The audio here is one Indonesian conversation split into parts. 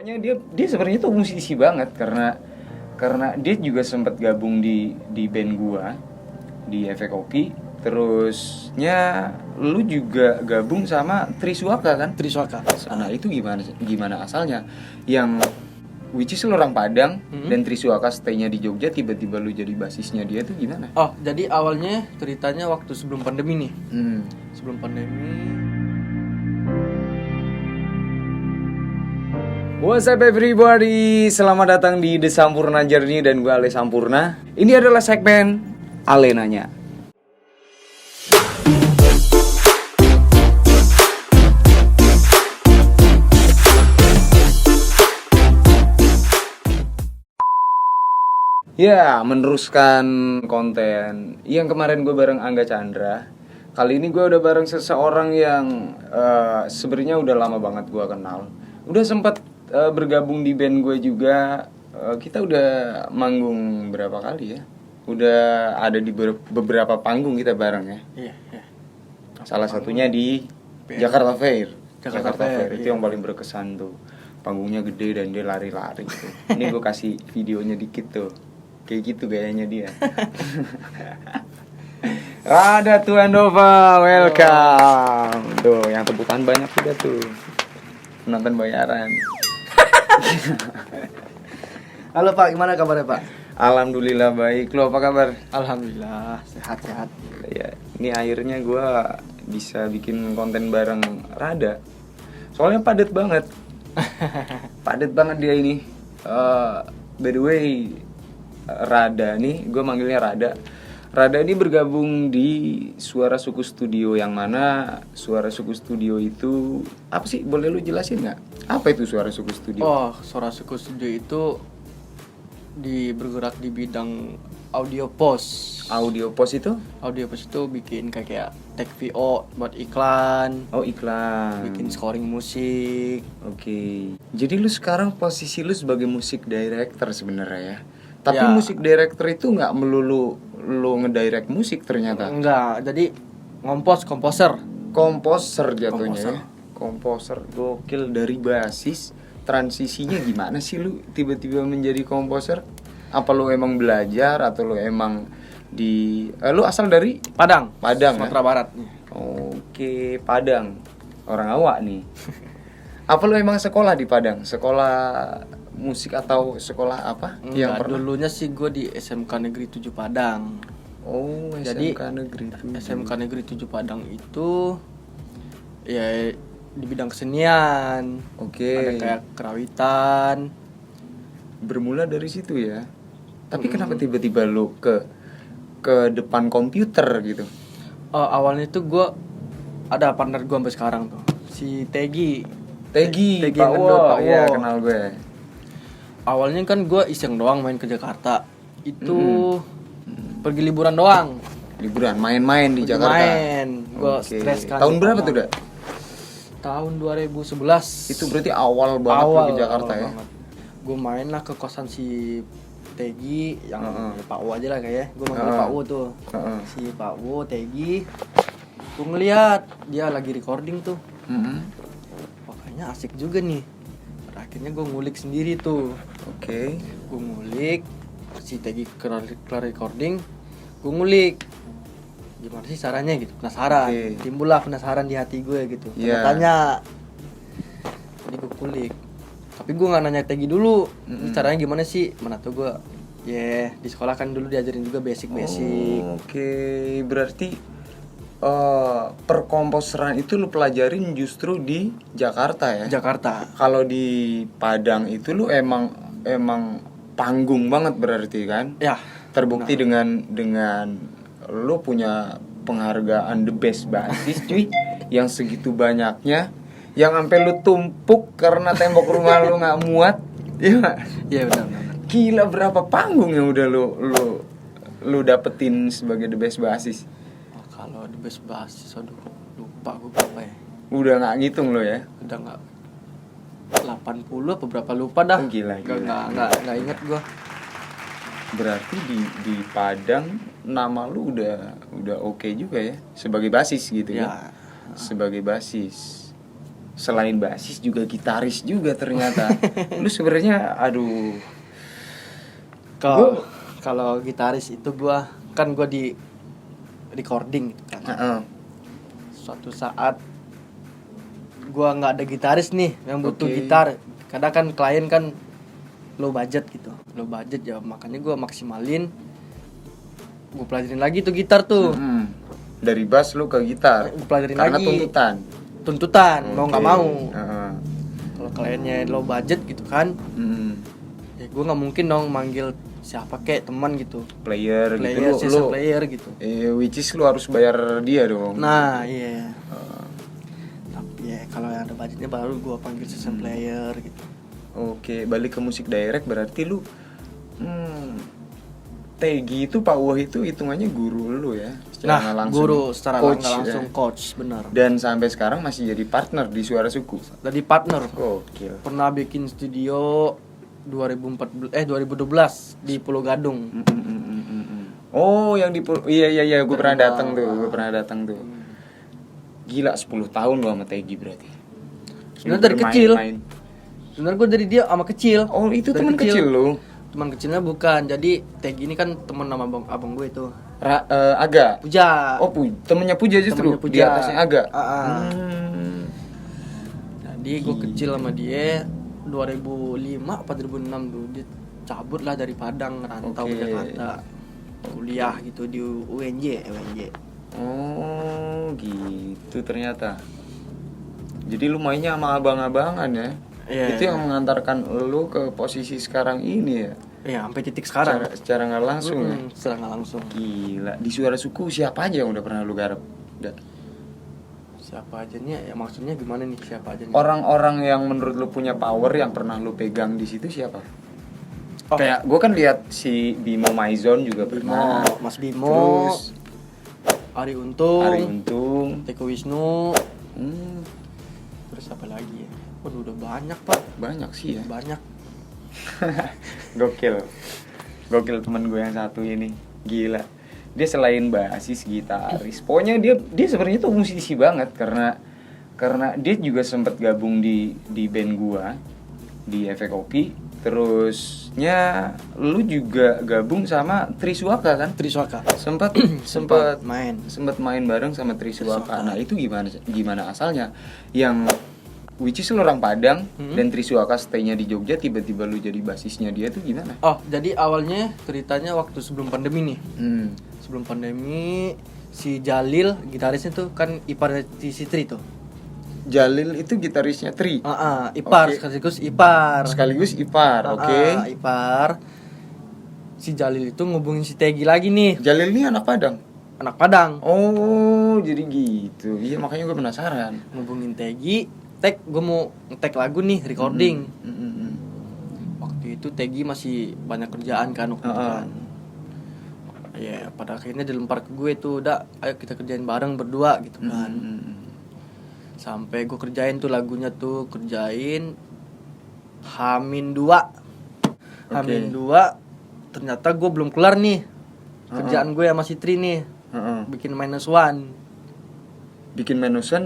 Pokoknya dia sebenarnya tuh musisi banget karena dia juga sempat gabung di band gua di Efek Kopi. Terusnya lu juga gabung sama Triswaka kan? Triswaka. Nah itu gimana asalnya? Yang which is lu orang Padang dan Triswaka stay-nya di Jogja, tiba-tiba lu jadi basisnya dia tuh gimana? Oh, jadi awalnya ceritanya waktu sebelum pandemi nih. Sebelum pandemi. What's up everybody? Selamat datang di The Sampurna Journey dan gue Ale Sampurna. Ini adalah segmen Ale Nanya. Ya, meneruskan konten yang kemarin gue bareng Angga Chandra. Kali ini gue udah bareng seseorang yang sebenarnya udah lama banget gue kenal. Udah sempat bergabung di band gue juga. Kita udah manggung berapa kali ya? Udah ada di beberapa panggung kita bareng ya. Iya. Salah satunya di Jakarta Fair. Jakarta Fair itu yang paling berkesan tuh. Panggungnya gede dan dia lari-lari gitu. Ini gue kasih videonya dikit tuh. Kayak gitu gayanya dia. Ada Tuan Dova, welcome. Tuh, yang tepukan banyak juga tuh. Penonton bayaran. Halo Pak, gimana kabarnya Pak? Alhamdulillah baik. Lo apa kabar? Alhamdulillah, sehat-sehat. Ya, ini akhirnya gue bisa bikin konten bareng Rada. Soalnya padet banget. Padet banget dia ini. By the way, Rada nih, gue manggilnya Rada. Rada ini bergabung di Suara Suku Studio, yang mana Suara Suku Studio itu apa sih? Boleh lu jelasin nggak? Apa itu Suara Suku Studio? Oh, Suara Suku Studio itu bergerak di bidang audio post. Audio post itu? Audio post itu bikin kayak tag VO buat iklan. Oh, iklan. Bikin scoring musik. Oke. Jadi lu sekarang posisi lu sebagai musik director sebenarnya ya. Tapi Ya. musik director itu nggak melulu lu ngedirect musik ternyata. Enggak, jadi komposer. Komposer jatuhnya ya. Komposer gokil, dari basis. Transisinya gimana sih lu tiba-tiba menjadi komposer? Apa lu emang belajar atau lu emang lu asal dari Padang, ya? Sumatera Barat. Oke, Padang. Orang awak nih. Apa lu emang sekolah di Padang? Sekolah musik atau sekolah apa? Yang dulunya sih gue di SMK Negeri 7 Padang. Oh, Jadi SMK Negeri 7. SMK Negeri 7 Padang itu ya di bidang kesenian. Oke. Ada kayak kerawitan. Bermula dari situ ya. Tapi kenapa tiba-tiba lu ke depan komputer gitu? Awalnya itu gue ada partner gue sampai sekarang tuh, si Tegi Pak Wo. Iya, kenal gue. Awalnya kan gue iseng doang main ke Jakarta. Itu pergi liburan doang. Liburan, main-main di Jakarta. Main. Gue stres kan. Tahun berapa tuh, Dak? Tahun 2011. Itu berarti awal banget lu ke Jakarta ya. Gue main lah ke kosan si Tegi yang Pak Wo aja lah kayaknya. Gue manggil Pak Wo tuh. Si Pak Wo, Tegi. Gue ngeliat dia lagi recording tuh. Kayaknya asik juga nih. Akhirnya gue ngulik sendiri tuh. Oke. Gue ngulik, si Tegi kelar recording, gue ngulik gimana sih caranya gitu, penasaran. Timbullah penasaran di hati gue gitu. Tanya. Jadi gue kulik. Tapi gue nggak nanya Tegi dulu. Ini caranya gimana sih? Mana tuh gue. Di sekolah kan dulu diajarin juga basic. Oke, berarti perkomposeran itu lu pelajarin justru di Jakarta ya? Jakarta. Kalau di Padang itu lu emang panggung banget berarti kan? Ya. Terbukti dengan lu punya penghargaan the best basis cuy, yang segitu banyaknya, yang sampai lu tumpuk karena tembok rumah lu nggak muat. Iya benar. Gila, berapa panggung yang udah lu dapetin sebagai the best basis? Kalau the best basis, aduh lupa gue berapa ya. Udah nggak ngitung lo ya? Udah nggak 80 apa berapa, lupa dah. Gila. Nggak inget gue. Berarti di Padang nama lu udah oke juga ya sebagai basis gitu ya. Sebagai basis. selain basis juga gitaris juga ternyata. Lu sebenarnya aduh. Kalau gitaris itu gue di recording gitu kan. Suatu saat gue nggak ada gitaris nih yang butuh gitar. Kadang kan klien kan low budget ya, makanya gue maksimalin, gue pelajarin lagi tuh gitar tuh. Dari bass lu ke gitar. Gue pelajarin karena lagi. Tuntutan mau nggak mau. Kalau kliennya low budget gitu kan, ya gue nggak mungkin dong manggil siapa kek teman gitu. Player gitu lu player gitu. Which is lu harus bayar dia dong. Nah iya. Tapi ya kalau yang ada budgetnya baru gue panggil season player gitu. Oke, balik ke musik direct berarti lu Tegi itu Pak Woh itu hitungannya guru lu ya? Secara langsung. Guru secara langsung ya? Coach, benar. Dan sampai sekarang masih jadi partner di Suara Suku? Jadi partner. Oke. Pernah bikin studio 2012 di Pulau Gadung. Oh, yang di iya gue pernah datang tuh. Gila 10 tahun lu sama Tegi berarti. Sebenarnya dari kecil. Sebenarnya gue dari dia sama kecil. Oh, itu teman kecil lu? Teman kecilnya bukan. Jadi Tegi ini kan teman sama abang gue itu. Aga. Puja. Oh, temennya Puja justru. Temennya Puja. Di atasnya Aga. Jadi gue kecil sama dia 2005 apa 2006 dulu, dia cabut lah dari Padang rantau ke Jakarta kuliah gitu di UNJ. Oh gitu ternyata. Jadi lu mainnya sama abang-abangan ya? Itu yang mengantarkan lu ke posisi sekarang ini ya? Iya, sampai titik sekarang. Secara nggak langsung ya? Secara nggak langsung. Gila. Di Suara Suku siapa aja yang udah pernah lu garap? Siapa aja nih? Ya maksudnya gimana nih siapa aja nih? Orang-orang yang menurut lu punya power yang pernah lu pegang di situ siapa? Kayak gue kan lihat si Bimo Maizon juga pernah. Mas Bimo. Terus Ari Untung. Teko Wisnu. Terus apa lagi ya? Waduh udah banyak pak. Banyak sih ya. Banyak. Gokil teman gue yang satu ini. Gila. Dia selain basis, gitaris, pokoknya dia sebenarnya tuh musisi banget karena dia juga sempat gabung di band gua di Efek Kopi. Terusnya lu juga gabung sama Triswaka kan? Triswaka. Sempat main bareng sama Triswaka. Nah, itu gimana asalnya? Yang which is lu orang Padang dan Triswaka stay-nya di Jogja, tiba-tiba lu jadi basisnya dia tuh gimana? Oh, jadi awalnya ceritanya waktu sebelum pandemi nih. Sebelum pandemi si Jalil gitarisnya tuh kan ipar si Tri tuh. Jalil itu gitarisnya Tri. Ipar sekaligus ipar. Oke. Ipar. Si Jalil itu ngubungin si Tegi lagi nih. Jalil ini anak Padang. Anak Padang. Oh, jadi gitu. Iya, makanya gue penasaran. Ngubungin Tegi, gue mau nge-tag lagu nih, recording. Waktu itu Tegi masih banyak kerjaan kan waktu itu kan. Ya pada akhirnya dilempar ke gue tuh, udah ayo kita kerjain bareng berdua gitu kan. Sampai gue kerjain tuh lagunya tuh, kerjain Hamin 2 ternyata gue belum kelar nih kerjaan gue sama si Tri nih. Bikin -1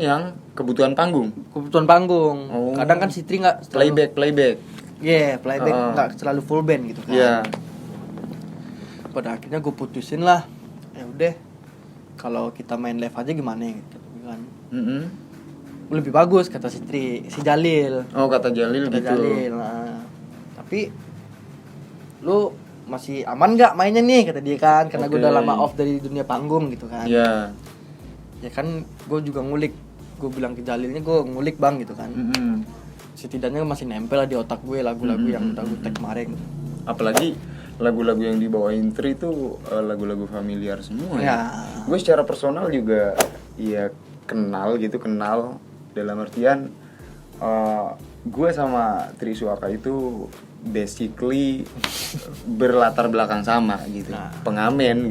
yang kebutuhan panggung. Kadang kan si Tri nggak playback playback nggak selalu full band gitu kan. Pada akhirnya gue putusin lah, ya udah kalau kita main live aja gimana gitu kan. Lebih bagus kata si Jalil. Oh, kata Jalil gitu. Nah. Tapi lu masih aman nggak mainnya nih kata dia kan, karena gue udah lama off dari dunia panggung gitu kan. Ya kan gue juga ngulik, gue bilang ke Jalilnya gue ngulik bang gitu kan. Setidaknya masih nempel di otak gue lagu-lagu yang udah gue tag kemarin. Apalagi lagu-lagu yang dibawain Tri itu lagu-lagu familiar semua ya. Gue secara personal juga ya kenal dalam artian gue sama Triswaka itu basically berlatar belakang sama gitu. Pengamen.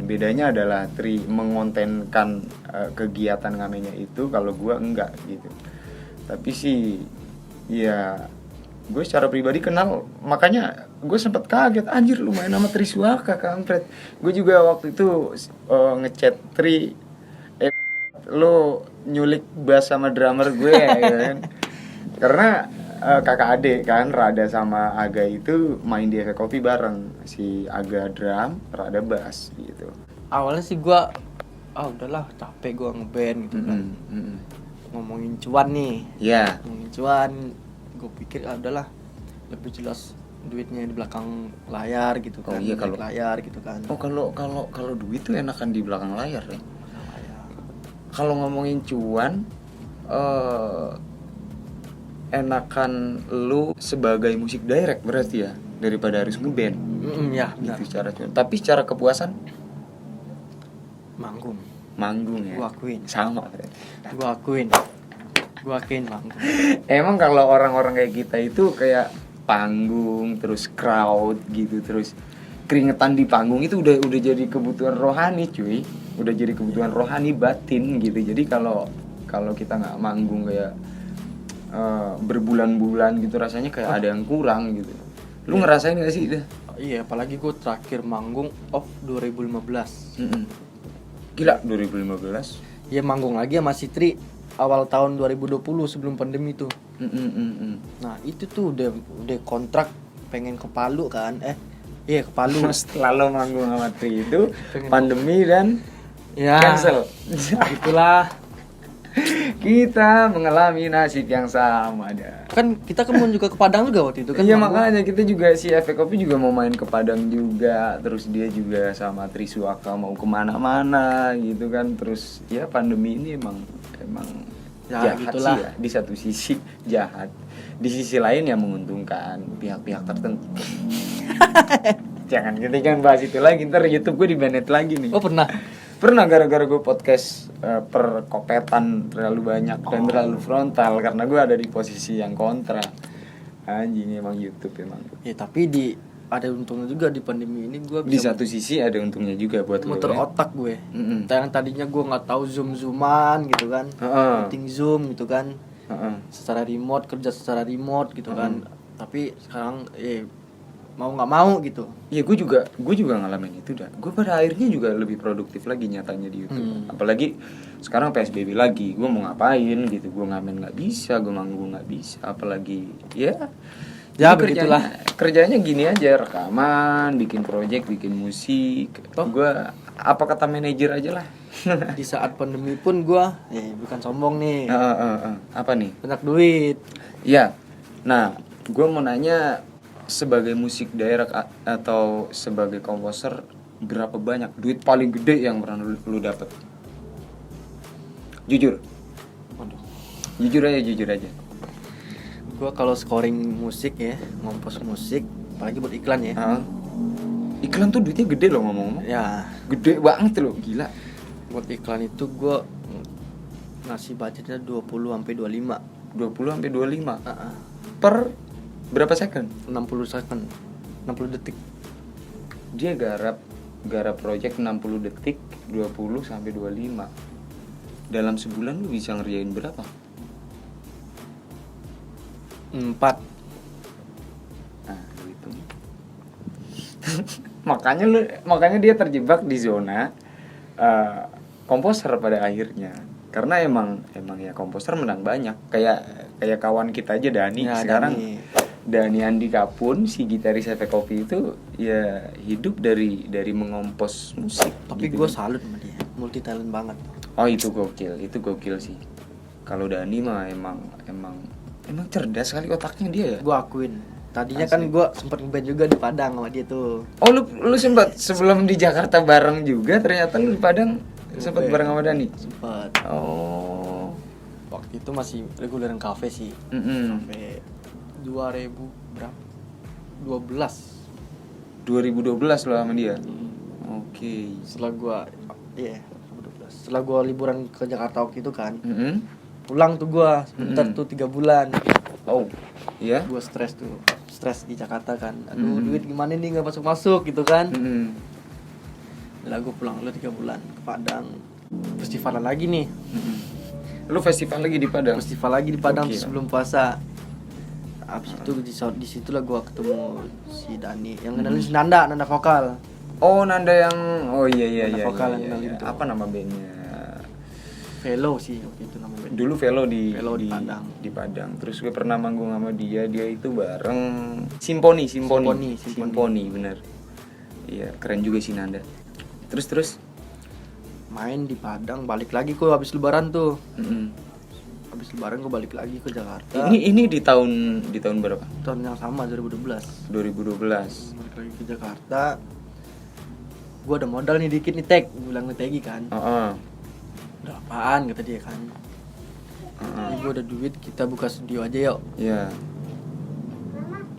Bedanya adalah Tri mengontenkan kegiatan ngamennya itu, kalau gue enggak gitu. Tapi sih ya gue secara pribadi kenal, makanya gue sempet kaget, anjir lu main sama Triswaka kampret. Gue juga waktu itu ngechat Tri, lu nyulik bass sama drummer gue ya kan. Karena kakak adik kan, Rada sama Aga itu main di Efek Kopi bareng. Si Aga drum, Rada bass gitu. Awalnya sih gue udahlah capek gue ngeband gitu kan. Ngomongin cuan nih. Iya. Ngomongin cuan, gue pikir udahlah lebih jelas duitnya di belakang layar gitu kan. Iya, kalau layar gitu kan. Oh, kalau duit tuh enakan di belakang layar ya. Layar. Kalau ngomongin cuan, enakan lu sebagai musik direct berarti ya daripada harus ngeband. Ya, benar. Gitu secara cuan. Tapi secara kepuasan manggung ya. Gua akuin. Sama. Gua akuin manggung. Emang kalau orang-orang kayak kita itu kayak panggung, terus crowd gitu, terus keringetan di panggung itu udah jadi kebutuhan rohani, cuy. Udah jadi kebutuhan rohani batin gitu. Jadi kalau kita nggak manggung kayak berbulan-bulan gitu, rasanya kayak ada yang kurang gitu. Lu ngerasain gak sih? Iya, apalagi gue terakhir manggung 2015. Gila, 2015. Ya manggung lagi sama Sitri awal tahun 2020 sebelum pandemi tuh. Nah itu tuh udah kontrak pengen ke Palu kan. Iya ke Palu. Setelah lo manggung sama Tri itu pandemi dan cancel. Itulah. Kita mengalami nasib yang sama dah. Kan kita kemana juga ke Padang juga waktu itu kan. Iya makanya kita juga si Efek Kopi juga mau main ke Padang juga. Terus dia juga sama Trisuaka mau kemana-mana gitu kan. Terus ya pandemi ini emang ya, jahat gitulah. sih ya. Di satu sisi jahat, di sisi lain ya menguntungkan pihak-pihak tertentu. Jangan bahas itu lagi, ntar YouTube gue di-banned lagi nih. Oh pernah Gara-gara gue podcast perkopetan terlalu banyak dan terlalu frontal karena gue ada di posisi yang kontra. Anjing emang YouTube emang. Ya tapi ada untungnya juga di pandemi ini gue Di satu sisi ada untungnya juga buat lo. muter otak gue. Yang tadinya gue nggak tahu zooman gitu kan, meeting zoom gitu kan, secara remote kerja secara remote gitu kan. Tapi sekarang mau nggak mau gitu. Iya gue juga ngalamin itu dah. Gue pada akhirnya juga lebih produktif lagi nyatanya di YouTube. Apalagi sekarang PSBB lagi, gue mau ngapain gitu. Gue ngamen nggak bisa, gue manggung nggak bisa. Apalagi ya begitulah. Kerjanya gini aja, rekaman, bikin project, bikin musik. Gue apa kata manajer aja lah. Di saat pandemi pun gue bukan sombong nih. Apa nih? Banyak duit. Iya. Nah, gue mau nanya, sebagai musik daerah atau sebagai komposer, berapa banyak duit paling gede yang pernah lu dapet? Jujur. Waduh. Jujur aja. Gue kalau scoring musik ya, ngompos musik, apalagi buat iklan ya. Iklan tuh duitnya gede loh ngomong-ngomong. Ya. Gede banget loh, gila. Buat iklan itu gue ngasih budgetnya 20-25. 20-25. Per berapa second? 60 second. 60 detik. Dia garap project 60 detik, 20-25. Dalam sebulan lu bisa ngerjain berapa? 4. Nah, lu hitung. makanya dia terjebak di zona komposer pada akhirnya. Karena emang ya komposer menang banyak. Kayak kawan kita aja Dani ya, sekarang. Dani Andika pun si gitaris Efek Kopi itu ya hidup dari mengompos musik. Tapi gitu. Gue salut sama dia, multi talent banget. Oh itu gokil sih. Kalau Dani mah emang cerdas sekali otaknya dia ya. Gue akuin. Tadinya kan gue sempat ngeband juga di Padang sama dia tuh. Oh lu sempat sebelum di Jakarta bareng juga, ternyata lu di Padang sempat bareng sama Dani. Sempat. Oh. Waktu itu masih reguleran kafe sih. Sampai 2000 berapa? 2012 lo sama dia. Oke. Setelah gua 2012. Setelah gua liburan ke Jakarta waktu itu kan. Pulang tuh gua sebentar tuh 3 bulan. Oh. Iya. Gua stres di Jakarta kan. Aduh, duit gimana nih enggak masuk gitu kan. Lah gua pulang dulu 3 bulan ke Padang. Festivalan lagi nih. Lu festival lagi di Padang? Festival lagi di Padang sebelum puasa. Abis itu di situlah gua ketemu si Dani yang kenalin si Nanda vokal. Oh Nanda yang iya. Vokal yang kenalin tuh. Apa nama bandnya? Velo sih waktu itu namanya. Dulu Velo di Velo di Padang. Di Padang. Terus gue pernah manggung sama dia itu bareng Simponi, bener. Iya, keren juga sih Nanda. Terus main di Padang, balik lagi kok habis lebaran tuh. Mm-mm. Habis lebaran gue balik lagi ke Jakarta. Ini di tahun berapa? Tahun yang sama 2012. 2012. Balik lagi ke Jakarta. Gue ada modal nih dikit nih Teg, bilang ke Tegi kan. Udah apaan kata dia kan. Ini gue ada duit, kita buka studio aja yuk. Iya.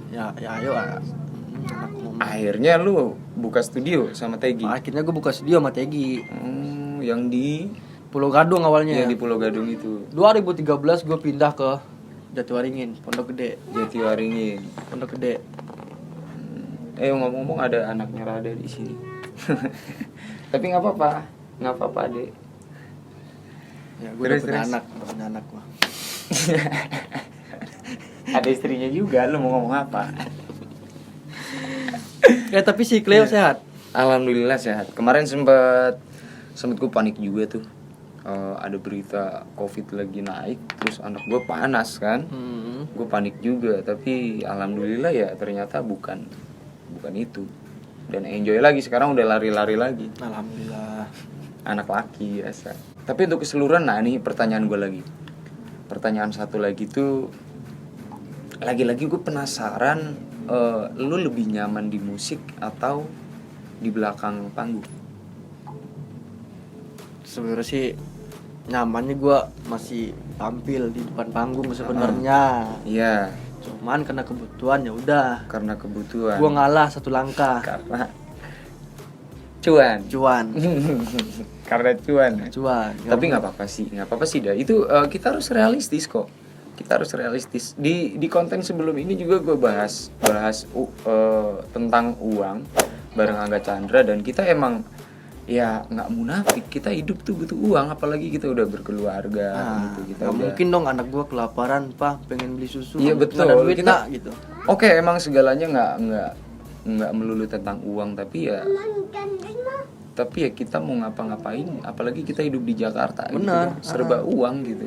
Ya ayo anak ngomong. Akhirnya lu buka studio sama Tegi. Akhirnya gue buka studio sama Tegi. Yang di Pulau Gadung awalnya. Yang di Pulau Gadung itu. 2013 gue pindah ke Jatiwaringin, Pondok Gede. Pondok Gede. Ngomong-ngomong ada anaknya Rada di sini. Tapi nggak apa-apa Dek. Ya gue udah punya anak gua. Ada istrinya juga, lu mau ngomong apa? Tapi si Cleo sehat. Alhamdulillah sehat. Kemarin sempet gue panik juga tuh. Ada berita COVID lagi naik, terus anak gue panas kan. Gue panik juga, tapi alhamdulillah ya ternyata bukan itu. Dan enjoy lagi, sekarang udah lari-lari lagi. Alhamdulillah. Anak laki biasa. Tapi untuk keseluruhan, nah ini pertanyaan gue lagi. Pertanyaan satu lagi tuh, lagi-lagi gue penasaran, lu lebih nyaman di musik atau di belakang panggung? Sebenarnya sih nyamannya gue masih tampil di depan panggung sebenarnya. Iya. Cuman karena kebutuhan ya udah. Karena kebutuhan. Gue ngalah satu langkah. Karena cuan. Karena cuan. Tapi nggak apa-apa sih dah. Itu kita harus realistis kok. Di konten sebelum ini juga gue bahas tentang uang bareng Angga Chandra, dan kita emang ya nggak munafik, kita hidup tuh butuh uang, apalagi kita udah berkeluarga gitu. Kita udah... mungkin dong anak gua kelaparan pak pengen beli susu. Iya betul. Duit, kita gitu. Oke, emang segalanya nggak melulu tentang uang, tapi ya kita mau ngapa-ngapain, apalagi kita hidup di Jakarta. Benar. Gitu, serba uang gitu.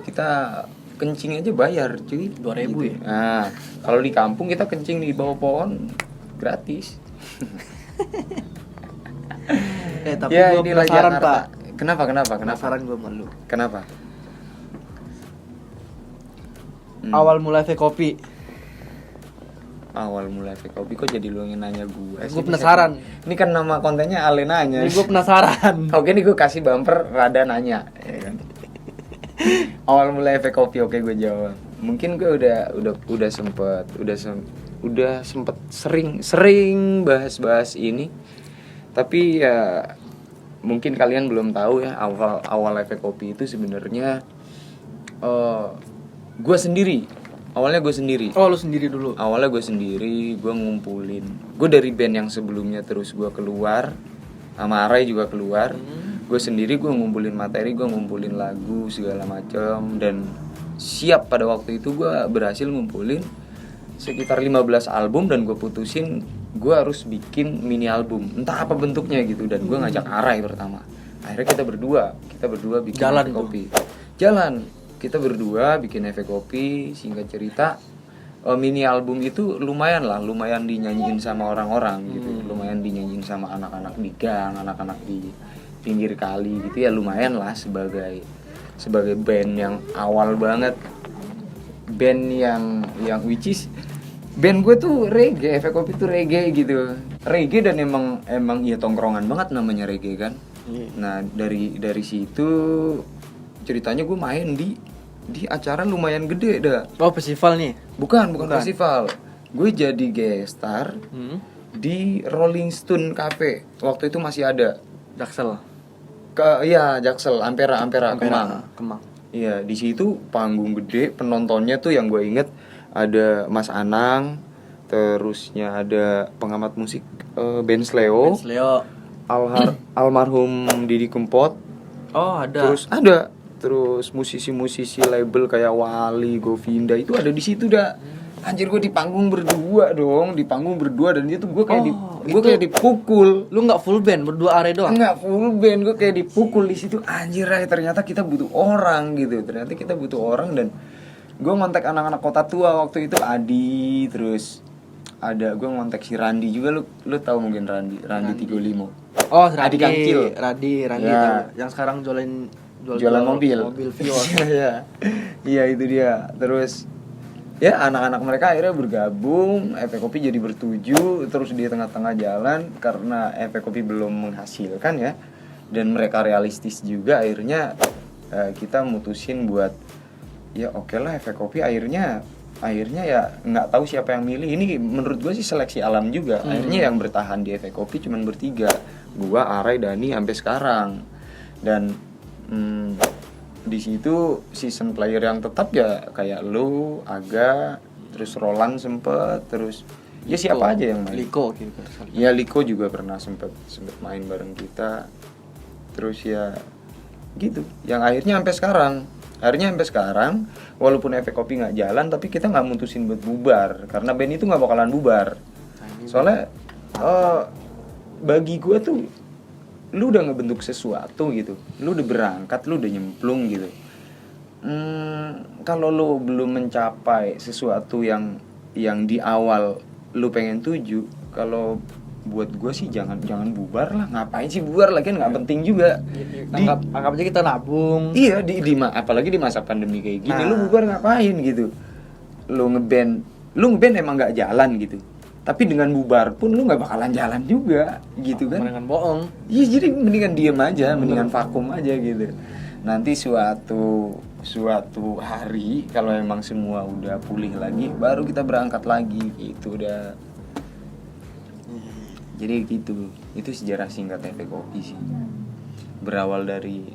Kita kencing aja bayar cuy, 2.000 gitu. ya. Nah kalau di kampung kita kencing di bawah pohon gratis. Tapi ya, gue penasaran pak. Kenapa? Penasaran gue malu. Kenapa? Awal mulai Kopi. Awal mulai Kopi kok jadi lu yang nanya gue? Gue penasaran. Ini kan nama kontennya Ale nanya. Ini gue penasaran. Oke, nih gue kasih bumper Rada nanya. Ya kan? Awal mulai Kopi, oke gue jawab. Mungkin gue udah sempet sering bahas ini. Tapi ya mungkin kalian belum tahu ya, awal efek kopi itu sebenarnya gue sendiri. Awalnya gue sendiri. Oh, lu sendiri dulu. Awalnya gue sendiri, gue ngumpulin. Gue dari band yang sebelumnya, terus gue keluar sama Arai juga keluar. Gue sendiri, gue ngumpulin materi, gue ngumpulin lagu segala macam, dan siap pada waktu itu gue berhasil ngumpulin sekitar 15 album, dan gue putusin gue harus bikin mini album, entah apa bentuknya gitu. Dan gue ngajak Arai pertama. Akhirnya kita berdua bikin efek kopi. Kita berdua bikin efek kopi. Singkat cerita, mini album itu lumayan dinyanyiin sama orang-orang gitu. Lumayan dinyanyiin sama anak-anak di gang, anak-anak di pinggir kali gitu ya. Lumayan lah sebagai band yang awal banget, band yang which is band gue tuh reggae, efek kopi tuh reggae gitu. Reggae, dan emang ya tongkrongan banget namanya reggae kan. Nah dari situ ceritanya gue main di acara lumayan gede dah. Oh, festival nih? Bukan festival. Gue jadi guest star di Rolling Stone Cafe. Waktu itu masih ada. Jaksel. Jaksel, Ampera Kemang. Iya, di situ panggung gede, penontonnya tuh yang gue inget ada Mas Anang, terusnya ada pengamat musik Ben Sleo. Almarhum Didi Kempot. Oh, ada. Terus musisi-musisi label kayak Wali, Govinda itu ada di situ dah. Anjir gue di panggung berdua dan dia tuh gue kayak gue itu- kayak dipukul. Lu nggak full band, berdua are doang? Enggak full band, gue kayak dipukul di situ. Anjir, ternyata kita butuh orang gitu. Ternyata kita butuh orang. Dan gue ngontak anak-anak kota tua waktu itu, Adi, terus ada gue ngontak si Randi juga. Lu tahu mungkin Randi 35. Oh, Adi Kancil. Randi Ya. tuh. Yang sekarang Jualan mobil. Vios. Iya. Iya, itu dia. Terus ya anak-anak mereka akhirnya bergabung, efek kopi jadi bertuju. Terus di tengah-tengah jalan karena efek kopi belum menghasilkan ya, dan mereka realistis juga, akhirnya kita mutusin buat ya oke lah efek kopi. Akhirnya ya nggak tahu siapa yang milih. Ini menurut gue sih seleksi alam juga. Akhirnya yang bertahan di efek kopi cuman bertiga, gua, Arai, Dani sampai sekarang. Dan di situ season player yang tetap ya kayak lu, Aga, terus Roland sempet, terus ya siapa aja yang main. Liko gitu. Ya Liko juga pernah sempet main bareng kita. Terus ya gitu. Yang akhirnya sampai sekarang walaupun efek kopi nggak jalan, tapi kita nggak mutusin buat bubar karena band itu nggak bakalan bubar. Soalnya bagi gue tuh lu udah ngebentuk sesuatu gitu, lu udah berangkat, lu udah nyemplung gitu. Kalau lu belum mencapai sesuatu yang di awal lu pengen tuju, kalau buat gue sih jangan bubar lah. Ngapain sih bubar lagi, kan nggak penting juga. Anggap aja kita nabung. Iya, apalagi di masa pandemi kayak gini, lu bubar ngapain gitu. Lu ngeband emang nggak jalan gitu, tapi dengan bubar pun lu nggak bakalan jalan juga gitu kan. Mendingan bohong. Iya, jadi mendingan diem aja, mendingan vakum aja gitu. Nanti suatu hari kalau emang semua udah pulih lagi, baru kita berangkat lagi gitu udah. Jadi gitu, itu sejarah singkat efek kopi sih. Berawal dari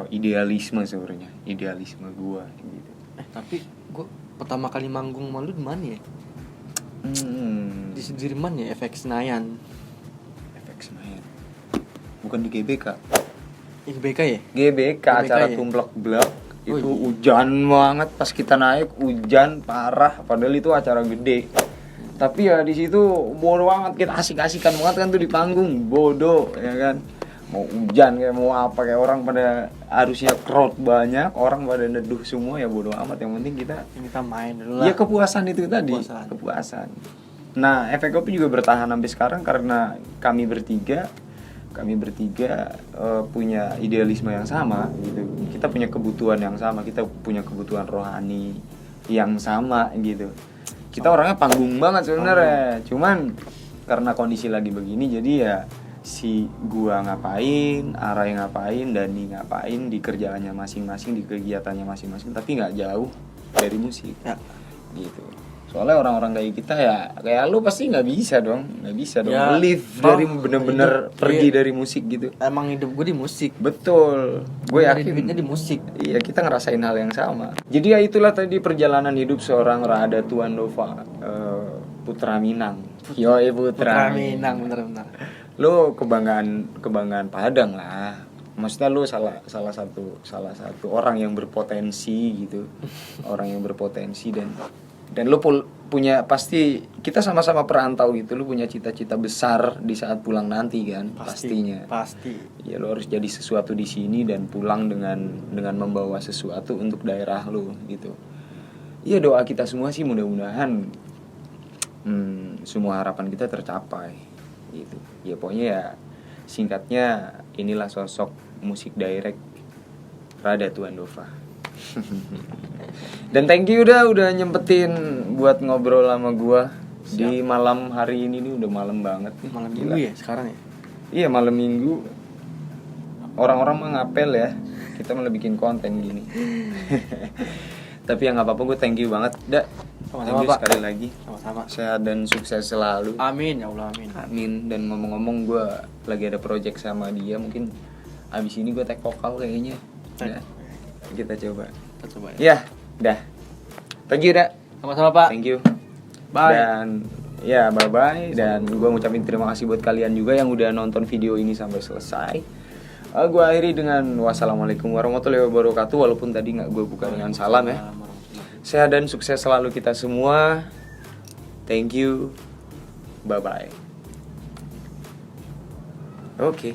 idealisme sebenarnya, idealisme gua gitu. Tapi gua pertama kali manggung malu di mana ya? Di Sudirman ya, efek Senayan. Bukan di GBK. GBK ya? GBK acara ya? tumplek-blek. Oh, Itu iya. hujan banget pas kita naik, hujan parah, padahal itu acara gede. Tapi ya di situ bodo amat, kita asik-asikan banget kan tuh di panggung, bodoh ya kan. Mau hujan kayak mau apa, kayak orang pada harusnya crowd banyak, orang pada neduh semua, ya bodo amat, yang penting kita main dulu lah. ya kepuasan itu tadi, kepuasan. Nah, efek kopi juga bertahan sampai sekarang karena kami bertiga punya idealisme yang sama gitu. Kita punya kebutuhan yang sama, kita punya kebutuhan rohani yang sama gitu. Kita orangnya panggung banget sebenarnya. Cuman karena kondisi lagi begini, jadi ya si gua ngapain, Arai ngapain, Dani ngapain di kerjaannya masing-masing, di kegiatannya masing-masing, tapi nggak jauh dari musik ya. Gitu. Soalnya orang-orang kayak kita ya, kayak lu pasti nggak bisa dong Ya, live dari bener-bener pergi dari musik gitu. Emang hidup gue di musik. Betul, gue yakin duitnya di musik. Iya, kita ngerasain hal yang sama. Jadi ya itulah tadi perjalanan hidup seorang Rada Tuandova, Putra Minang. Yoi, Putra Minang, bener-bener. Lu kebanggaan Padang lah. Maksudnya lu salah satu orang yang berpotensi gitu. Orang yang berpotensi dan lu punya, pasti kita sama-sama perantau gitu, lu punya cita-cita besar di saat pulang nanti kan. Pastinya ya lu harus jadi sesuatu di sini dan pulang dengan membawa sesuatu untuk daerah lu gitu. Iya, doa kita semua sih mudah-mudahan semua harapan kita tercapai gitu. Ya pokoknya ya singkatnya inilah sosok musik direct Rada Tuandova. Dan thank you udah nyempetin buat ngobrol sama gua. Siap. Di malam hari ini nih, udah malam banget nih. Malam minggu ya sekarang ya? Iya, malam minggu. Orang-orang mah ngapel ya, kita malah bikin konten gini. Tapi ya nggak apa-apa, gue thank you banget. Thank you sekali lagi. Sama-sama. Sehat dan sukses selalu. Amin ya Allah, amin. Amin. Dan ngomong-ngomong, gue lagi ada project sama dia. Mungkin abis ini gue tag vokal kayaknya. Ya, kita coba ya. Dah. Thank you, dah. Sama-sama, Pak. Thank you. Bye. Dan ya, bye-bye. Dan gue ngucapin terima kasih buat kalian juga yang udah nonton video ini sampai selesai. Gue akhiri dengan wassalamualaikum warahmatullahi wabarakatuh. Walaupun tadi gak gue buka dengan salam ya. Sehat dan sukses selalu kita semua. Thank you. Bye bye. Oke.